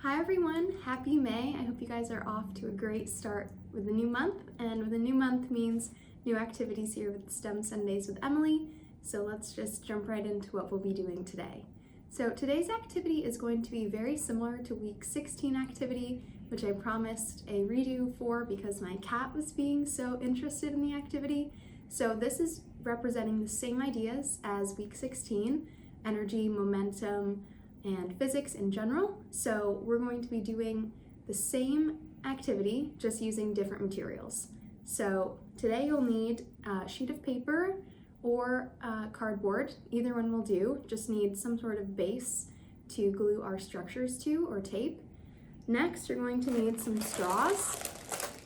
Hi everyone, happy May. I hope you guys are off to a great start with a new month, and with a new month means new activities here with STEM Sundays with Emily. So let's just jump right into what we'll be doing today. So today's activity is going to be very similar to week 16 activity, which I promised a redo for because my cat was being so interested in the activity. So this is representing the same ideas as week 16, energy, momentum, and physics in general. So we're going to be doing the same activity, just using different materials. So today you'll need a sheet of paper or cardboard, either one will do. Just need some sort of base to glue our structures to, or tape. Next, you're going to need some straws.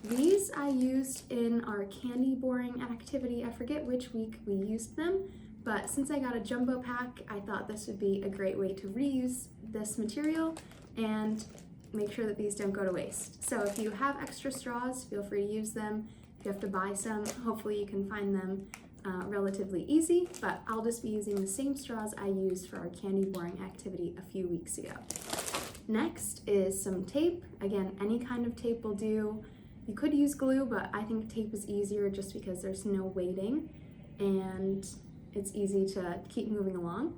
These I used in our candy boring activity. I forget which week we used them, but since I got a jumbo pack, I thought this would be a great way to reuse this material and make sure that these don't go to waste. So if you have extra straws, feel free to use them. If you have to buy some, hopefully you can find them relatively easy, but I'll just be using the same straws I used for our candy boring activity a few weeks ago. Next is some tape. Again, any kind of tape will do. You could use glue, but I think tape is easier just because there's no weighting and it's easy to keep moving along.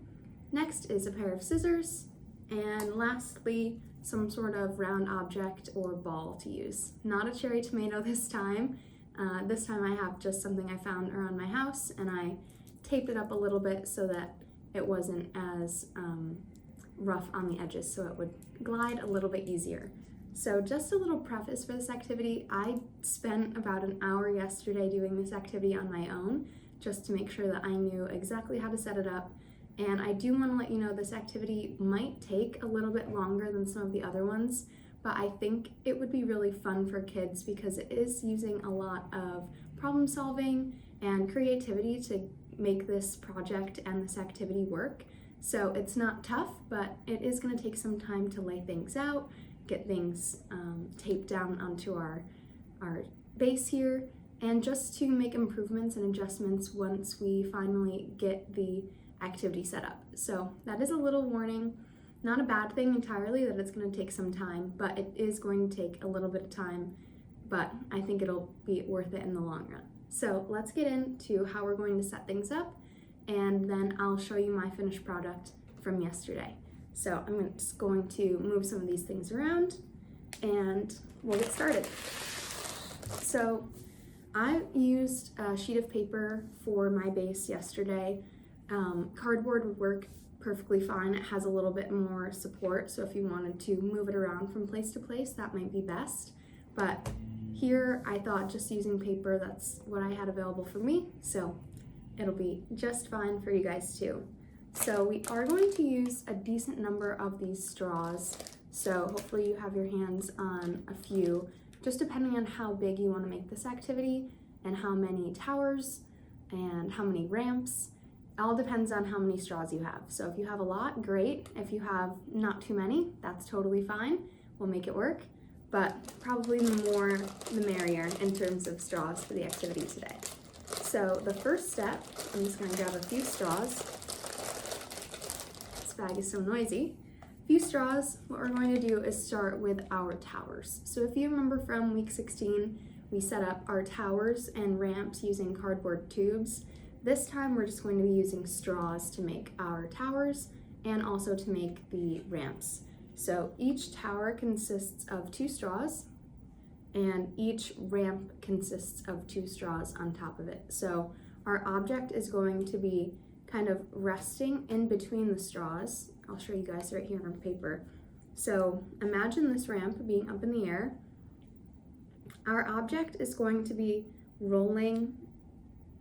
Next is a pair of scissors, and lastly, some sort of round object or ball to use. Not a cherry tomato this time. This time I have just something I found around my house, and I taped it up a little bit so that it wasn't as rough on the edges, so it would glide a little bit easier. So just a little preface for this activity. I spent about an hour yesterday doing this activity on my own, just to make sure that I knew exactly how to set it up. And I do want to let you know this activity might take a little bit longer than some of the other ones, but I think it would be really fun for kids because it is using a lot of problem solving and creativity to make this project and this activity work. So it's not tough, but it is going to take some time to lay things out, get things taped down onto our base here, and just to make improvements and adjustments once we finally get the activity set up. So that is a little warning. Not a bad thing entirely that it's going to take some time, but it is going to take a little bit of time, but I think it'll be worth it in the long run. So let's get into how we're going to set things up, and then I'll show you my finished product from yesterday. So I'm just going to move some of these things around and we'll get started. So I used a sheet of paper for my base yesterday. Cardboard would work perfectly fine. It has a little bit more support, so if you wanted to move it around from place to place, that might be best. But here I thought just using paper, that's what I had available for me, so it'll be just fine for you guys too. So we are going to use a decent number of these straws, so hopefully you have your hands on a few, just depending on how big you want to make this activity and how many towers and how many ramps. All depends on how many straws you have. So if you have a lot, great. If you have not too many, that's totally fine. We'll make it work, but probably the more the merrier in terms of straws for the activity today. So the first step, I'm just going to grab a few straws. This bag is so noisy. Few straws. What we're going to do is start with our towers. So if you remember from week 16, we set up our towers and ramps using cardboard tubes. This time we're just going to be using straws to make our towers and also to make the ramps. So each tower consists of 2 straws and each ramp consists of 2 straws on top of it. So our object is going to be kind of resting in between the straws. I'll show you guys right here on paper. So imagine this ramp being up in the air. Our object is going to be rolling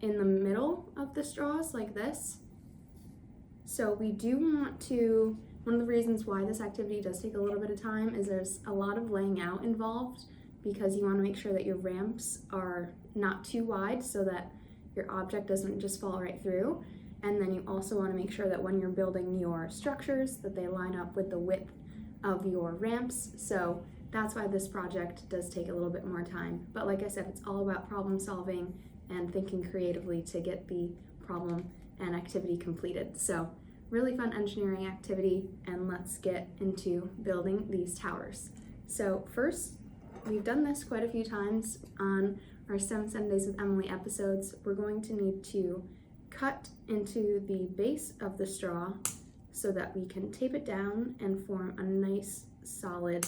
in the middle of the straws like this. So we do want to, one of the reasons why this activity does take a little bit of time is there's a lot of laying out involved, because you want to make sure that your ramps are not too wide so that your object doesn't just fall right through. And then you also want to make sure that when you're building your structures that they line up with the width of your ramps. So that's why this project does take a little bit more time. But like I said, it's all about problem solving and thinking creatively to get the problem and activity completed. So really fun engineering activity, and let's get into building these towers. So first, we've done this quite a few times on our STEM Sundays with Emily episodes. We're going to need to cut into the base of the straw so that we can tape it down and form a nice solid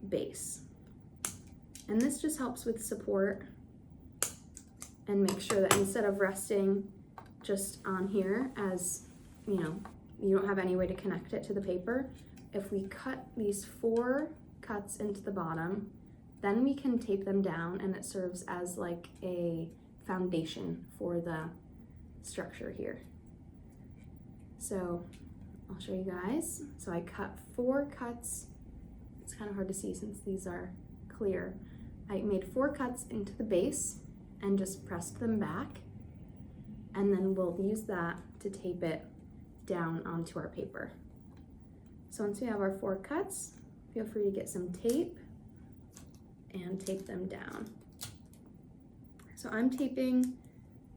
base. And this just helps with support and make sure that instead of resting just on here, as you know, you don't have any way to connect it to the paper, if we cut these 4 cuts into the bottom, then we can tape them down and it serves as like a foundation for the structure here. So I'll show you guys. So I cut 4 cuts. It's kind of hard to see since these are clear. I made 4 cuts into the base and just pressed them back, and then we'll use that to tape it down onto our paper. So once we have our 4 cuts, feel free to get some tape and tape them down. So I'm taping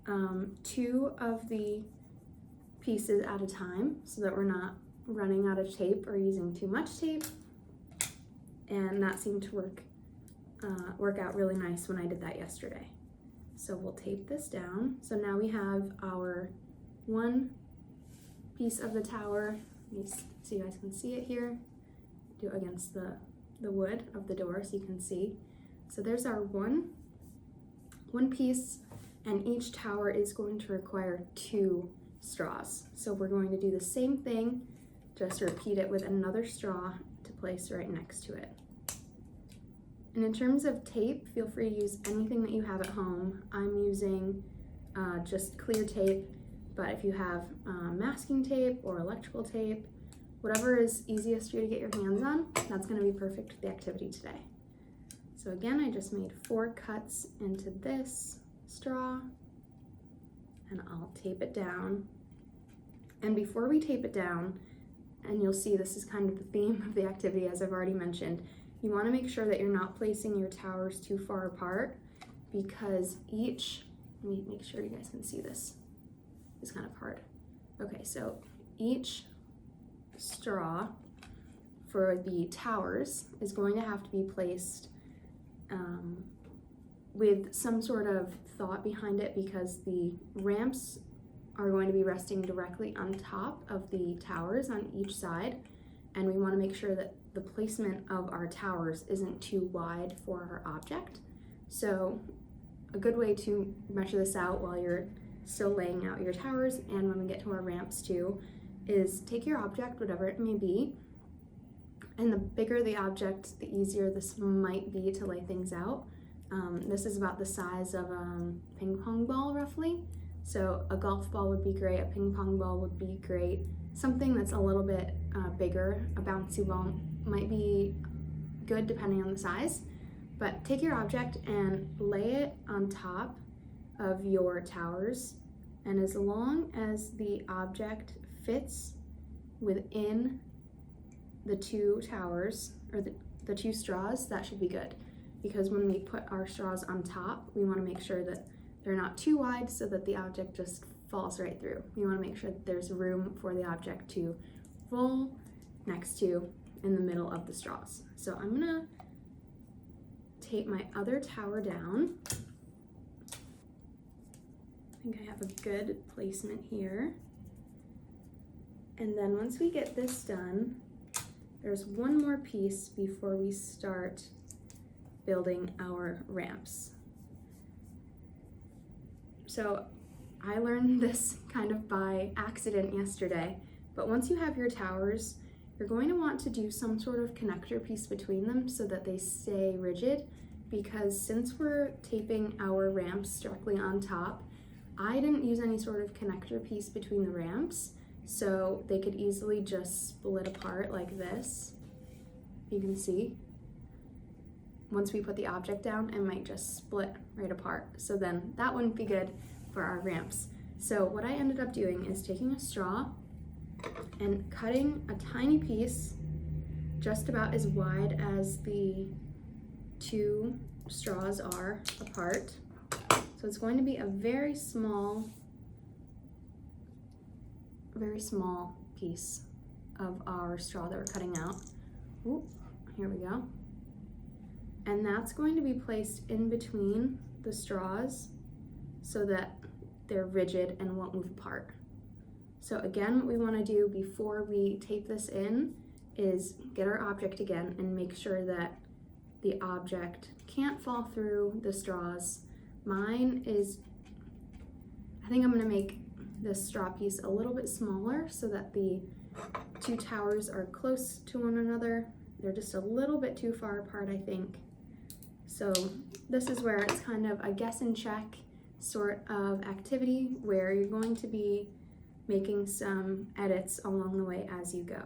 2 of the pieces at a time so that we're not running out of tape or using too much tape, and that seemed to work out really nice when I did that yesterday. So we'll tape this down. So now we have our 1 piece of the tower. So you guys can see it here. Do it against the wood of the door so you can see. So there's our one piece, and each tower is going to require 2 straws. So we're going to do the same thing, just repeat it with another straw to place right next to it. And in terms of tape, feel free to use anything that you have at home. I'm using just clear tape, but if you have masking tape or electrical tape, whatever is easiest for you to get your hands on, that's going to be perfect for the activity today. So again, I just made 4 cuts into this straw, and I'll tape it down. And before we tape it down, and you'll see this is kind of the theme of the activity as I've already mentioned, you want to make sure that you're not placing your towers too far apart, because let me make sure you guys can see this. It's kind of hard. Okay, so each straw for the towers is going to have to be placed with some sort of thought behind it, because the ramps are going to be resting directly on top of the towers on each side, and we want to make sure that the placement of our towers isn't too wide for our object. So a good way to measure this out while you're still laying out your towers, and when we get to our ramps too, is take your object, whatever it may be, and the bigger the object, the easier this might be to lay things out. This is about the size of a ping pong ball roughly. So a golf ball would be great, a ping pong ball would be great. Something that's a little bit bigger, a bouncy ball, might be good depending on the size. But take your object and lay it on top of your towers, and as long as the object fits within the 2 towers, or the 2 straws, that should be good. Because when we put our straws on top, we want to make sure that they're not too wide so that the object just falls right through. We want to make sure that there's room for the object to roll next to in the middle of the straws. So I'm gonna tape my other tower down. I think I have a good placement here. And then once we get this done, there's one more piece before we start building our ramps. So I learned this kind of by accident yesterday, but once you have your towers, you're going to want to do some sort of connector piece between them so that they stay rigid, because since we're taping our ramps directly on top, I didn't use any sort of connector piece between the ramps, so they could easily just split apart like this. You can see. Once we put the object down, it might just split right apart. So then that wouldn't be good for our ramps. So what I ended up doing is taking a straw and cutting a tiny piece just about as wide as the 2 straws are apart. So it's going to be a very small a very small piece of our straw that we're cutting out. Ooh, here we go. And that's going to be placed in between the straws so that they're rigid and won't move apart. So again, what we want to do before we tape this in is get our object again and make sure that the object can't fall through the straws. Mine is, I think I'm going to make this straw piece a little bit smaller so that the two towers are close to one another. They're just a little bit too far apart, I think. So this is where it's kind of a guess and check sort of activity where you're going to be making some edits along the way as you go.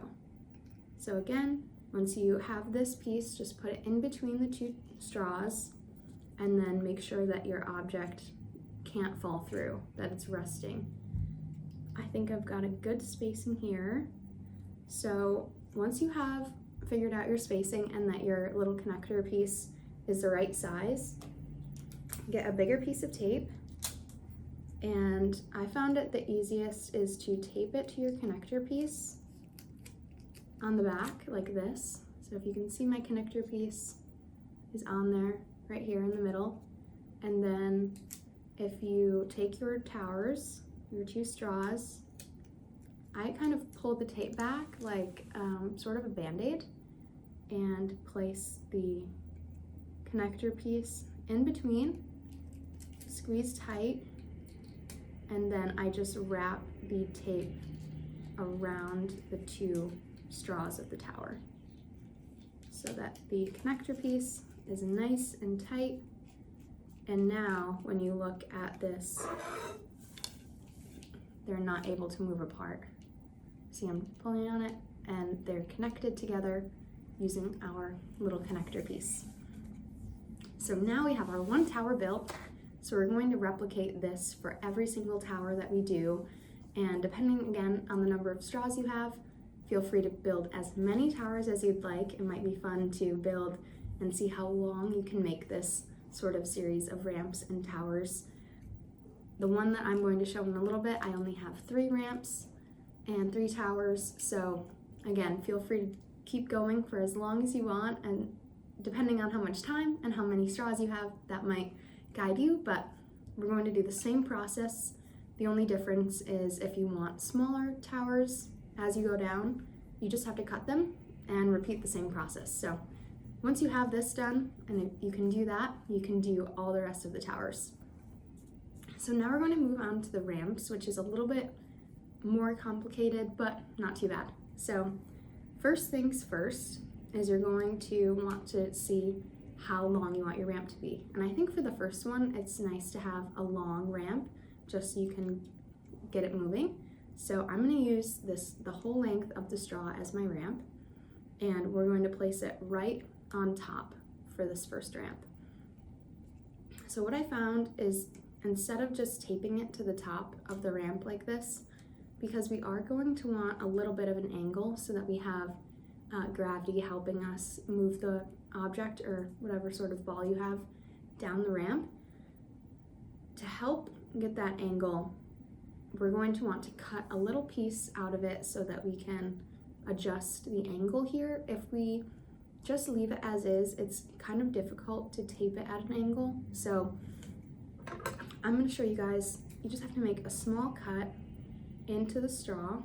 So again, once you have this piece, just put it in between the two straws and then make sure that your object can't fall through, that it's resting. I think I've got a good spacing here. So once you have figured out your spacing and that your little connector piece is the right size, get a bigger piece of tape. And I found it the easiest is to tape it to your connector piece on the back like this. So if you can see, my connector piece is on there right here in the middle. And then if you take your towers, your two straws, I kind of pull the tape back like sort of a band-aid and place the connector piece in between, squeeze tight, and then I just wrap the tape around the two straws of the tower so that the connector piece is nice and tight. And now when you look at this, they're not able to move apart. See, I'm pulling on it and they're connected together using our little connector piece. So now we have our one tower built. So we're going to replicate this for every single tower that we do. And depending again on the number of straws you have, feel free to build as many towers as you'd like. It might be fun to build and see how long you can make this sort of series of ramps and towers. The one that I'm going to show in a little bit, I only have 3 ramps and 3 towers. So again, feel free to keep going for as long as you want, and depending on how much time and how many straws you have, that might guide you, but we're going to do the same process. The only difference is if you want smaller towers as you go down, you just have to cut them and repeat the same process. So once you have this done, and you can do that, you can do all the rest of the towers. So now we're going to move on to the ramps, which is a little bit more complicated, but not too bad. So first things first is you're going to want to see how long you want your ramp to be. And I think for the first one, it's nice to have a long ramp just so you can get it moving. So I'm going to use the whole length of the straw as my ramp, and we're going to place it right on top for this first ramp. So what I found is, instead of just taping it to the top of the ramp like this, because we are going to want a little bit of an angle so that we have gravity helping us move the object or whatever sort of ball you have down the ramp. To help get that angle, we're going to want to cut a little piece out of it so that we can adjust the angle here. If we just leave it as is, it's kind of difficult to tape it at an angle. So I'm going to show you guys, you just have to make a small cut into the straw,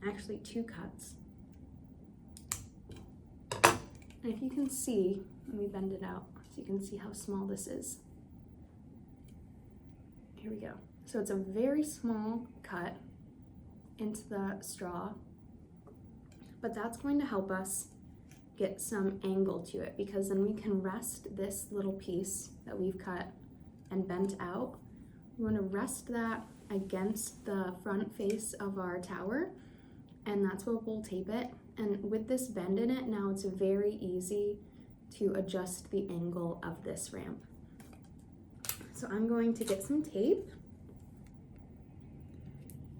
actually 2 cuts. And if you can see, let me bend it out so you can see how small this is. Here we go. So it's a very small cut into the straw, but that's going to help us get some angle to it, because then we can rest this little piece that we've cut and bent out. We want to rest that against the front face of our tower, and that's where we'll tape it. And with this bend in it, now it's very easy to adjust the angle of this ramp. So I'm going to get some tape,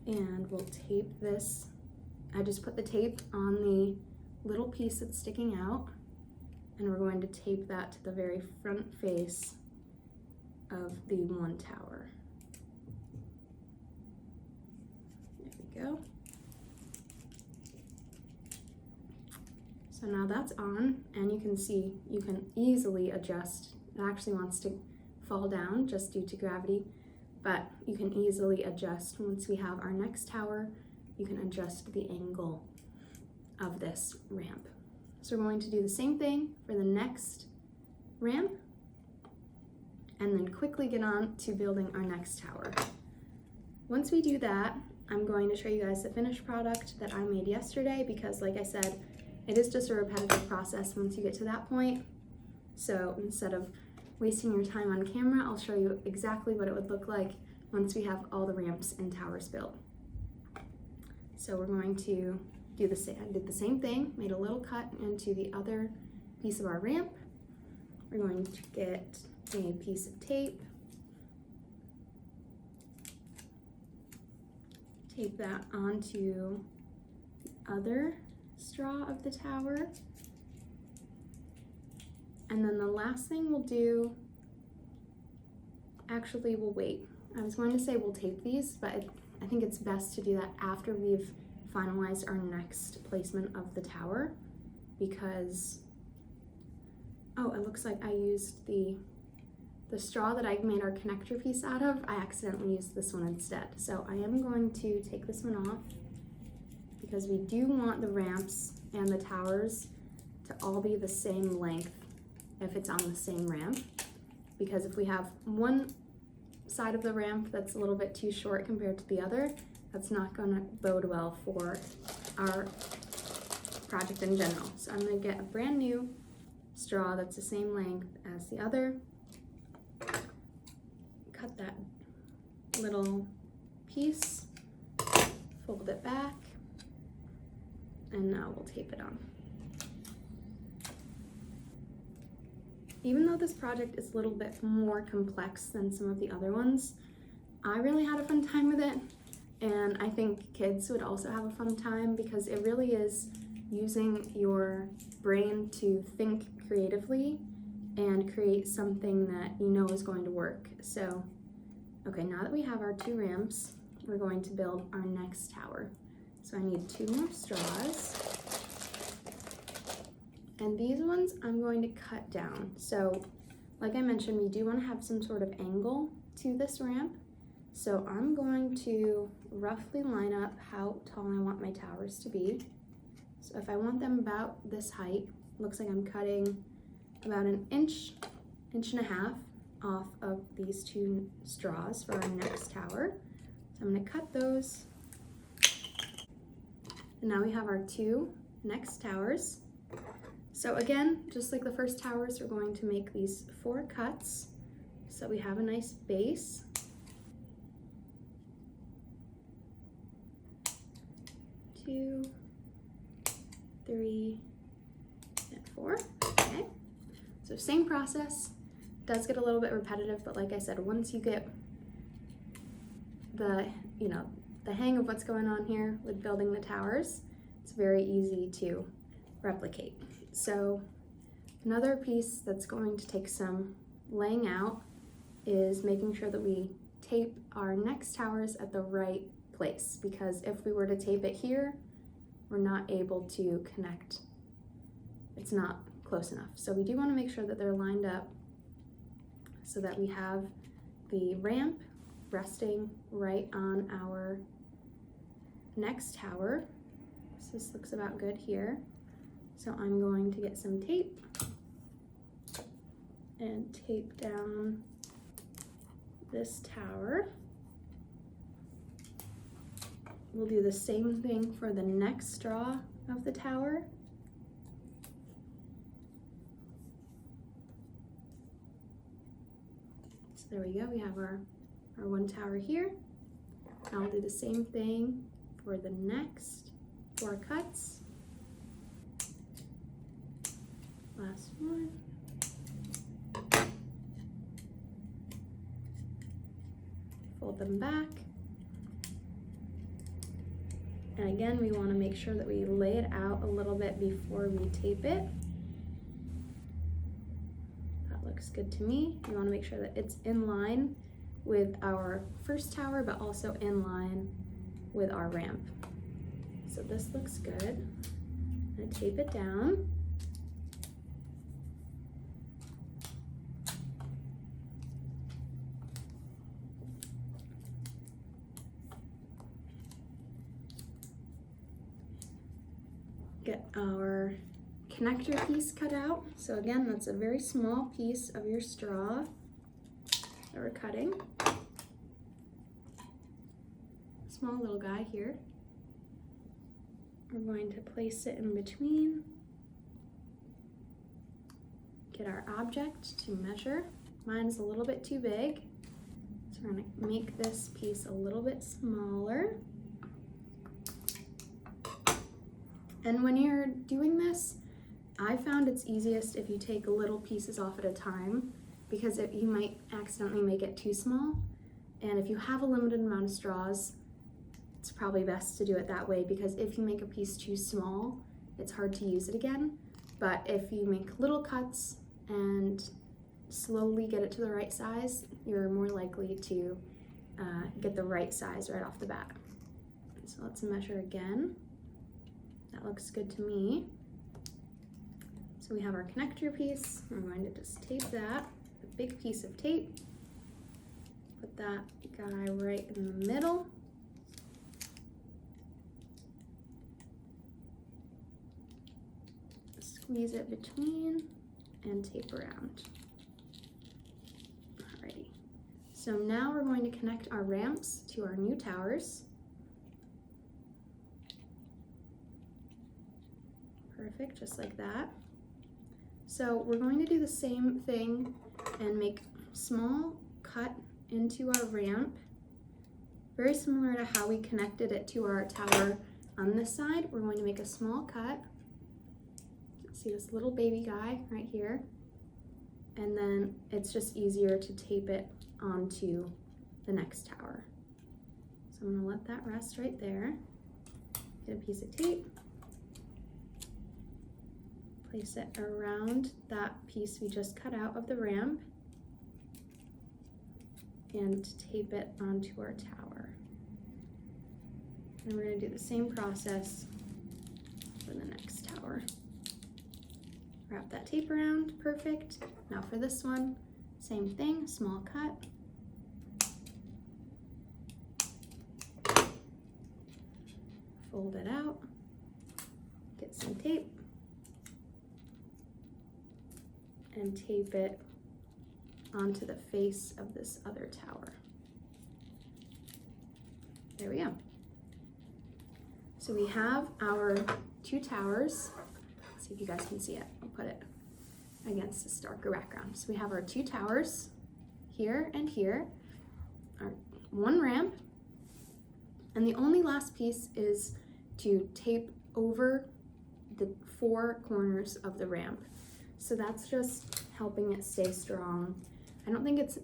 and we'll tape this. I just put the tape on the little piece that's sticking out, and we're going to tape that to the very front face of the one tower. go. So now that's on, and you can see you can easily adjust. It actually wants to fall down just due to gravity, but you can easily adjust. Once we have our next tower, you can adjust the angle of this ramp. So we're going to do the same thing for the next ramp, and then quickly get on to building our next tower. Once we do that, I'm going to show you guys the finished product that I made yesterday, because like I said, it is just a repetitive process once you get to that point. So instead of wasting your time on camera, I'll show you exactly what it would look like once we have all the ramps and towers built. So we're going to do the same. I did the same thing, made a little cut into the other piece of our ramp. We're going to get a piece of tape, tape that onto the other straw of the tower. And then the last thing we'll do, actually we'll wait. I was going to say we'll tape these, but I think it's best to do that after we've finalized our next placement of the tower, because, oh, it looks like I used the straw that I made our connector piece out of. I accidentally used this one instead. So I am going to take this one off, because we do want the ramps and the towers to all be the same length if it's on the same ramp. Because if we have one side of the ramp that's a little bit too short compared to the other, that's not gonna bode well for our project in general. So I'm gonna get a brand new straw that's the same length as the other. Cut that little piece, fold it back, and now we'll tape it on. Even though this project is a little bit more complex than some of the other ones, I really had a fun time with it, and I think kids would also have a fun time, because it really is using your brain to think creatively and create something that you know is going to work. So, okay, now that we have our two ramps, we're going to build our next tower. So I need 2 more straws. And these ones I'm going to cut down. So like I mentioned, we do want to have some sort of angle to this ramp. So I'm going to roughly line up how tall I want my towers to be. So if I want them about this height, looks like I'm cutting about an inch and a half off of these 2 straws for our next tower. So I'm going to cut those. And now we have our 2 next towers. So again, just like the first towers, we're going to make these 4 cuts so we have a nice base. 2, 3, and 4. Okay. So same process. Does get a little bit repetitive, but like I said, once you get the hang of what's going on here with building the towers, it's very easy to replicate. So another piece that's going to take some laying out is making sure that we tape our next towers at the right place, because if we were to tape it here, we're not able to connect. It's not close enough. So we do want to make sure that they're lined up so that we have the ramp resting right on our next tower. So this looks about good here. So I'm going to get some tape and tape down this tower. We'll do the same thing for the next straw of the tower. So there we go, we have our 1 tower here. I'll do the same thing for the next 4 cuts. Last one. Fold them back. And again, we want to make sure that we lay it out a little bit before we tape it. That looks good to me. You want to make sure that it's in line with our first tower, but also in line with our ramp. So this looks good. I'm gonna tape it down. Get our connector piece cut out. So again, that's a very small piece of your straw that we're cutting. Small little guy here. We're going to place it in between. Get our object to measure. Mine's a little bit too big, so we're going to make this piece a little bit smaller. And when you're doing this, I found it's easiest if you take little pieces off at a time, because you might accidentally make it too small. And if you have a limited amount of straws, it's probably best to do it that way, because if you make a piece too small, it's hard to use it again. But if you make little cuts and slowly get it to the right size, you're more likely to get the right size right off the bat. So let's measure again. That looks good to me. So we have our connector piece. We're going to just tape that, a big piece of tape. Put that guy right in the middle. Squeeze it between and tape around. Alrighty. So now we're going to connect our ramps to our new towers. Perfect, just like that. So we're going to do the same thing and make small cut into our ramp, very similar to how we connected it to our tower on this side. We're going to make a small cut. See this little baby guy right here, and then it's just easier to tape it onto the next tower. So I'm going to let that rest right there. Get a piece of tape. Place it around that piece we just cut out of the ramp and tape it onto our tower. And we're going to do the same process for the next tower. Wrap that tape around, perfect. Now for this one, same thing, small cut. Fold it out, get some tape, and tape it onto the face of this other tower. There we go. So we have our two towers. Let's see if you guys can see it. I'll put it against this darker background. So we have our two towers here and here, our one ramp, and the only last piece is to tape over the four corners of the ramp. So that's just helping it stay strong. I don't think it's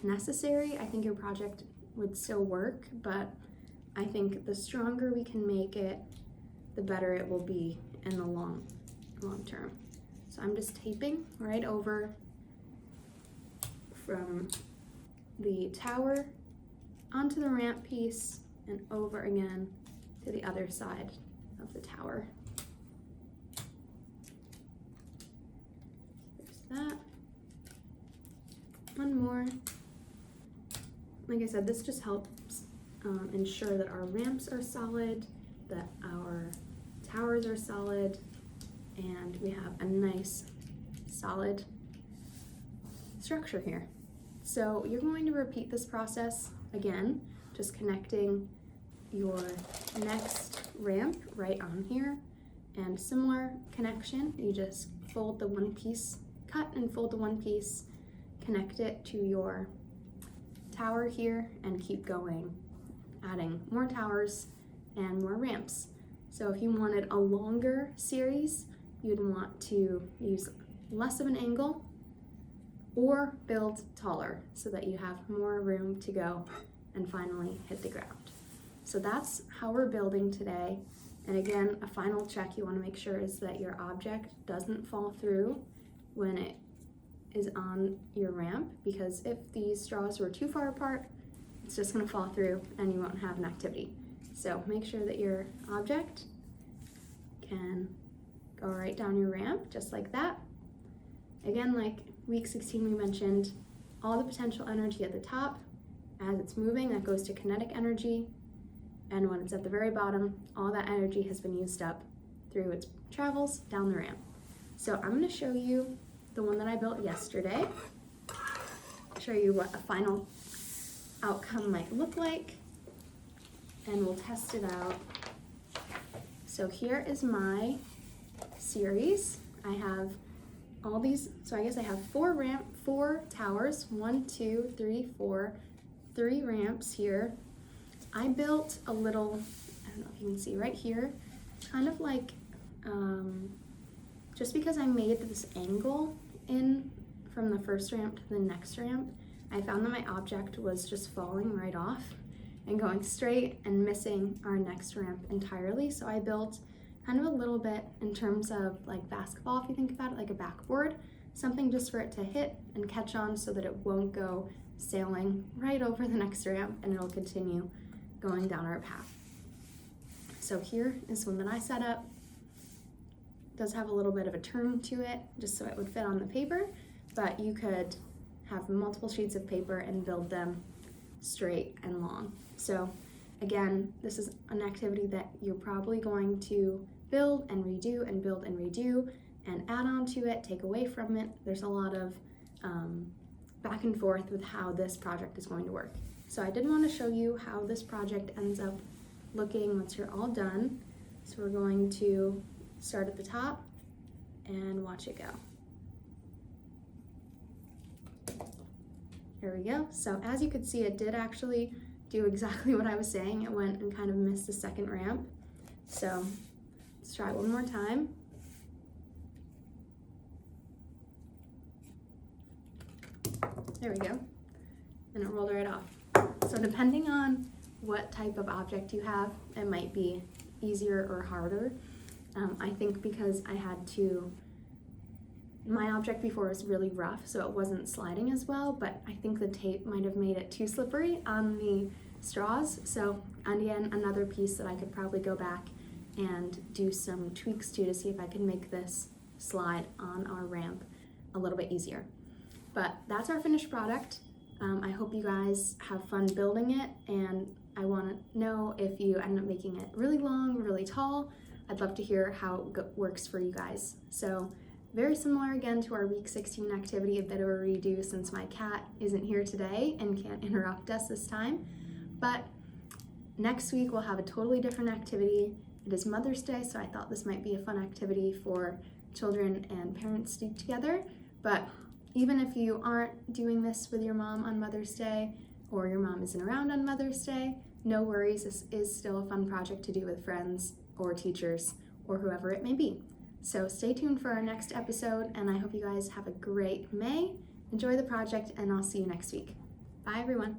necessary. I think your project would still work, but I think the stronger we can make it, the better it will be in the long term. So I'm just taping right over from the tower onto the ramp piece and over again to the other side of the tower. There's that. One more. Like I said, this just helps ensure that our ramps are solid, that our towers are solid, and we have a nice solid structure here. So you're going to repeat this process again, just connecting your next ramp right on here, and similar connection. You just fold the one piece, cut and fold the one piece, connect it to your tower here, and keep going, adding more towers and more ramps. So if you wanted a longer series, you'd want to use less of an angle or build taller so that you have more room to go and finally hit the ground. So that's how we're building today. And again, a final check you want to make sure is that your object doesn't fall through when it is on your ramp, because if these straws were too far apart, it's just going to fall through and you won't have an activity. So make sure that your object can go right down your ramp, just like that. Again, like week 16 we mentioned, all the potential energy at the top, as it's moving, that goes to kinetic energy, and when it's at the very bottom, all that energy has been used up through its travels down the ramp. So I'm going to show you the one that I built yesterday, show you what a final outcome might look like, and we'll test it out. So here is my series. I have all these, so I guess I have four towers, 1, 2, 3, 4, 3 ramps here. I built a little, I don't know if you can see right here, kind of like, just because I made this angle in from the first ramp to the next ramp, I found that my object was just falling right off and going straight and missing our next ramp entirely. So I built kind of a little bit in terms of like basketball, if you think about it, like a backboard, something just for it to hit and catch on so that it won't go sailing right over the next ramp, and it'll continue going down our path. So here is one that I set up. It does have a little bit of a turn to it, just so it would fit on the paper, but you could have multiple sheets of paper and build them straight and long. So again, this is an activity that you're probably going to build and redo and build and redo and add on to it, take away from it. There's a lot of back and forth with how this project is going to work. So I did want to show you how this project ends up looking once you're all done. So we're going to start at the top and watch it go. Here we go. So as you could see, it did actually do exactly what I was saying. It went and kind of missed the second ramp. So let's try one more time. There we go. And it rolled right off. So depending on what type of object you have, it might be easier or harder. I think because my object before was really rough, so it wasn't sliding as well, but I think the tape might have made it too slippery on the straws. So again, another piece that I could probably go back and do some tweaks to see if I can make this slide on our ramp a little bit easier. But that's our finished product. I hope you guys have fun building it, and I want to know if you end up making it really long, really tall. I'd love to hear how it works for you guys. So very similar again to our week 16 activity, a bit of a redo since my cat isn't here today and can't interrupt us this time. But next week we'll have a totally different activity. It is Mother's Day, so I thought this might be a fun activity for children and parents to do together. But even if you aren't doing this with your mom on Mother's Day, or your mom isn't around on Mother's Day, no worries, this is still a fun project to do with friends or teachers or whoever it may be. So stay tuned for our next episode, and I hope you guys have a great May. Enjoy the project, and I'll see you next week. Bye, everyone.